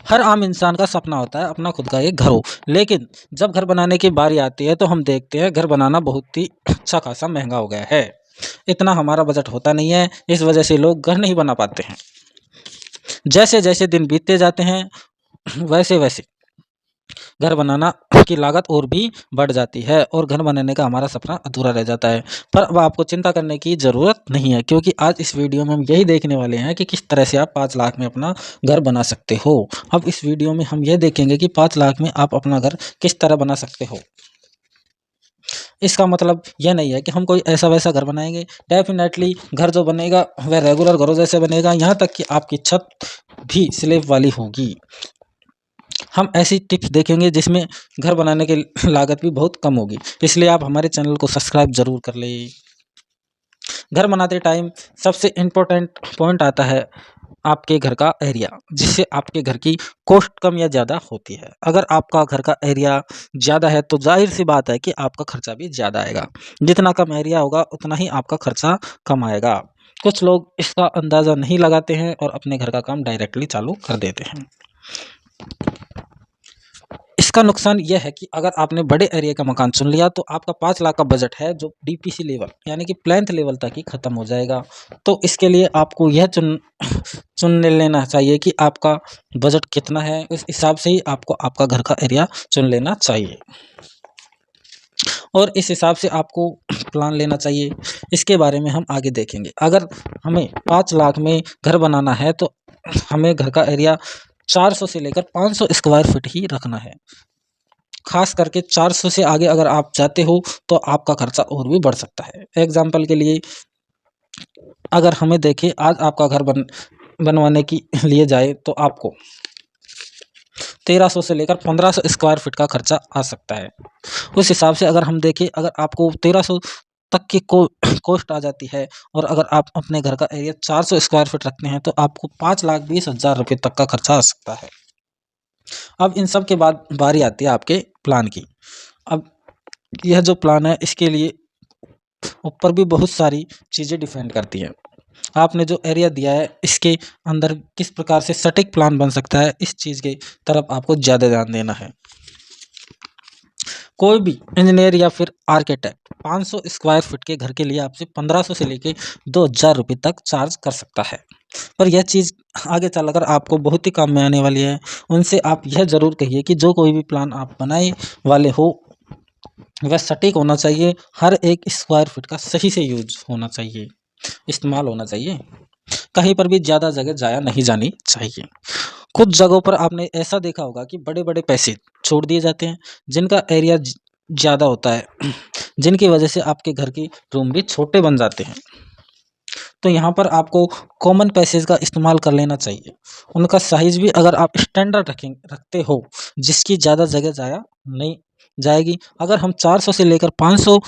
हर आम इंसान का सपना होता है अपना खुद का एक घर हो, लेकिन जब घर बनाने की बारी आती है तो हम देखते हैं घर बनाना बहुत ही अच्छा खासा महंगा हो गया है। इतना हमारा बजट होता नहीं है, इस वजह से लोग घर नहीं बना पाते हैं। जैसे जैसे दिन बीतते जाते हैं वैसे वैसे घर बनाना की लागत और भी बढ़ जाती है और घर बनाने का हमारा सपना अधूरा रह जाता है। पर अब आपको चिंता करने की ज़रूरत नहीं है, क्योंकि आज इस वीडियो में हम यही देखने वाले हैं कि किस तरह से आप 5 लाख में अपना घर बना सकते हो। अब इस वीडियो में हम यह देखेंगे कि 5 लाख में आप अपना घर किस तरह बना सकते हो। इसका मतलब यह नहीं है कि हम कोई ऐसा वैसा घर बनाएंगे। डेफिनेटली घर जो बनेगा वह रेगुलर घरों जैसे बनेगा, यहाँ तक कि आपकी छत भी स्लैब वाली होगी। हम ऐसी टिप्स देखेंगे जिसमें घर बनाने की लागत भी बहुत कम होगी, इसलिए आप हमारे चैनल को सब्सक्राइब ज़रूर कर लें। घर बनाते टाइम सबसे इम्पोर्टेंट पॉइंट आता है आपके घर का एरिया, जिससे आपके घर की कॉस्ट कम या ज़्यादा होती है। अगर आपका घर का एरिया ज़्यादा है तो जाहिर सी बात है कि आपका खर्चा भी ज़्यादा आएगा। जितना कम एरिया होगा उतना ही आपका खर्चा कम आएगा। कुछ लोग इसका अंदाज़ा नहीं लगाते हैं और अपने घर का काम डायरेक्टली चालू कर देते हैं। इसका नुकसान यह है कि अगर आपने बड़े एरिया का मकान चुन लिया तो आपका 5 लाख का बजट है जो डीपीसी लेवल यानी कि प्लेंथ लेवल तक ही खत्म हो जाएगा। तो इसके लिए आपको यह चुन लेना चाहिए कि आपका बजट कितना है, उस हिसाब से ही आपको आपका घर का एरिया चुन लेना चाहिए और इस हिसाब से आपको प्लान लेना चाहिए। इसके बारे में हम आगे देखेंगे। अगर हमें 5 लाख में घर बनाना है तो हमें घर का एरिया 400 से लेकर 500 स्क्वायर फीट ही रखना है। खास करके 400 से आगे अगर आप जाते हो तो आपका खर्चा और भी बढ़ सकता है। एग्जाम्पल के लिए अगर हमें देखें, आज आपका घर बनवाने की लिए जाए तो आपको 1300 से लेकर 1500 स्क्वायर फीट का खर्चा आ सकता है। उस हिसाब से अगर हम देखें, अगर आपको 1300 तक की कॉस्ट आ जाती है और अगर आप अपने घर का एरिया 400 स्क्वायर फीट रखते हैं तो आपको 5,20,000 रुपये तक का खर्चा आ सकता है। अब इन सब के बाद बारी आती है आपके प्लान की। अब यह जो प्लान है इसके लिए ऊपर भी बहुत सारी चीज़ें डिपेंड करती हैं। आपने जो एरिया दिया है इसके अंदर किस प्रकार से सटीक प्लान बन सकता है, इस चीज़ की तरफ आपको ज़्यादा ध्यान देना है। कोई भी इंजीनियर या फिर आर्किटेक्ट 500 स्क्वायर फीट के घर के लिए आपसे 1500 से लेके 2000 रुपये तक चार्ज कर सकता है। पर यह चीज़ आगे चलकर आपको बहुत ही काम में आने वाली है। उनसे आप यह ज़रूर कहिए कि जो कोई भी प्लान आप बनाए वाले हो वह सटीक होना चाहिए। हर एक स्क्वायर फीट का सही से यूज होना चाहिए, इस्तेमाल होना चाहिए। कहीं पर भी ज़्यादा जगह जाया नहीं जानी चाहिए। कुछ जगहों पर आपने ऐसा देखा होगा कि बड़े-बड़े पैसे छोड़ दिए जाते हैं, जिनका एरिया ज़्यादा होता है, जिनकी वजह से आपके घर के रूम भी छोटे बन जाते हैं। तो यहाँ पर आपको कॉमन पैसेज का इस्तेमाल कर लेना चाहिए। उनका साइज़ भी अगर आप स्टैंडर्ड रखते हो, जिसकी ज़्यादा जगह जाया नहीं जाएगी। अगर हम 400 से लेकर 500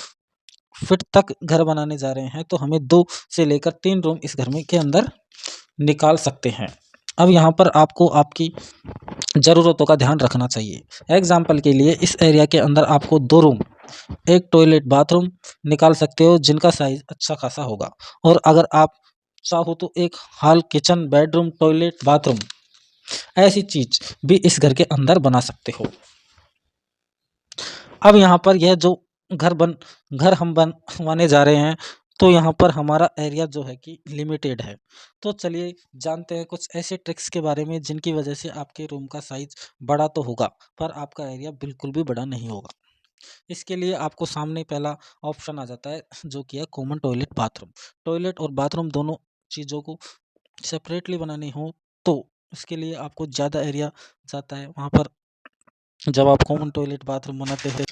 फीट तक घर बनाने जा रहे हैं तो हमें 2 से लेकर 3 रूम इस घर में के अंदर निकाल सकते हैं। अब यहाँ पर आपको आपकी ज़रूरतों का ध्यान रखना चाहिए। एग्जाम्पल के लिए इस एरिया के अंदर आपको 2 रूम, 1 टॉयलेट बाथरूम निकाल सकते हो जिनका साइज़ अच्छा खासा होगा। और अगर आप चाहो तो एक hall, kitchen, bedroom, toilet, bathroom ऐसी चीज़ भी इस घर के अंदर बना सकते हो। अब यहाँ पर यह जो घर हम बनवाने जा रहे हैं तो यहाँ पर हमारा एरिया जो है कि लिमिटेड है। तो चलिए जानते हैं कुछ ऐसे ट्रिक्स के बारे में जिनकी वजह से आपके रूम का साइज़ बड़ा तो होगा पर आपका एरिया बिल्कुल भी बड़ा नहीं होगा। इसके लिए आपको सामने पहला ऑप्शन आ जाता है जो कि है कॉमन टॉयलेट बाथरूम। टॉयलेट और बाथरूम दोनों चीज़ों को सेपरेटली बनानी हो तो इसके लिए आपको ज़्यादा एरिया जाता है। वहाँ पर जब आप कॉमन टॉयलेट बाथरूम बनाते हैं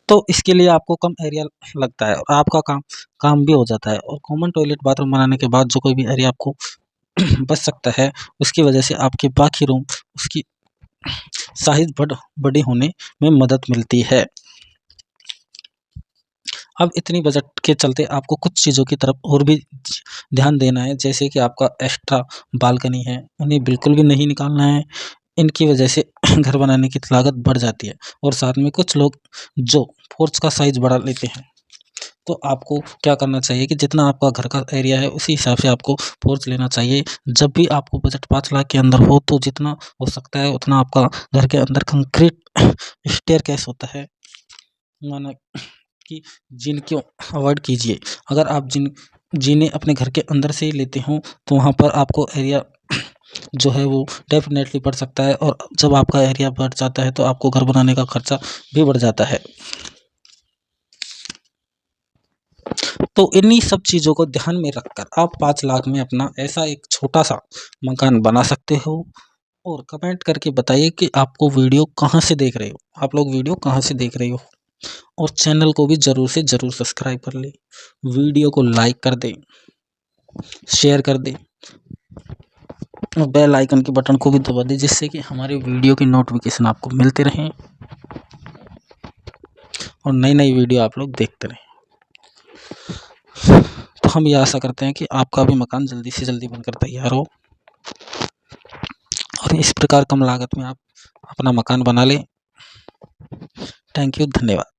तो इसके लिए आपको कम एरिया लगता है और आपका काम भी हो जाता है। और कॉमन टॉयलेट बाथरूम बनाने के बाद जो कोई भी एरिया आपको बच सकता है, उसकी वजह से आपके बाकी रूम उसकी साइज़ बड़ी होने में मदद मिलती है। अब इतनी बजट के चलते आपको कुछ चीज़ों की तरफ और भी ध्यान देना है, जैसे कि आपका एक्स्ट्रा बालकनी है, उन्हें बिल्कुल भी नहीं निकालना है। इनकी वजह से घर बनाने की लागत बढ़ जाती है और साथ में कुछ लोग जो पोर्च का साइज़ बढ़ा लेते हैं, तो आपको क्या करना चाहिए कि जितना आपका घर का एरिया है उसी हिसाब से आपको पोर्च लेना चाहिए। जब भी आपको बजट 5 लाख के अंदर हो तो जितना हो सकता है उतना आपका घर के अंदर कंक्रीट स्टेयरकेस होता है, माना कि जिन को अवॉइड कीजिए। अगर आप जिन्हें अपने घर के अंदर से ही लेते हो तो वहाँ पर आपको एरिया जो है वो डेफिनेटली बढ़ सकता है, और जब आपका एरिया बढ़ जाता है तो आपको घर बनाने का खर्चा भी बढ़ जाता है। तो इन्हीं सब चीज़ों को ध्यान में रखकर आप 5 लाख में अपना ऐसा एक छोटा-सा मकान बना सकते हो। और कमेंट करके बताइए कि आपको वीडियो कहाँ से देख रहे हो, आप लोग वीडियो कहाँ से देख रहे हो, और चैनल को भी ज़रूर से ज़रूर सब्सक्राइब कर लें, वीडियो को लाइक कर दें, शेयर कर दें, और बेल आइकन के बटन को भी दबा दें, जिससे कि हमारे वीडियो की नोटिफिकेशन आपको मिलते रहें और नई-नई वीडियो आप लोग देखते रहें। तो हम ये आशा करते हैं कि आपका भी मकान जल्दी से जल्दी बनकर तैयार हो और इस प्रकार कम लागत में आप अपना मकान बना लें। थैंक यू, धन्यवाद।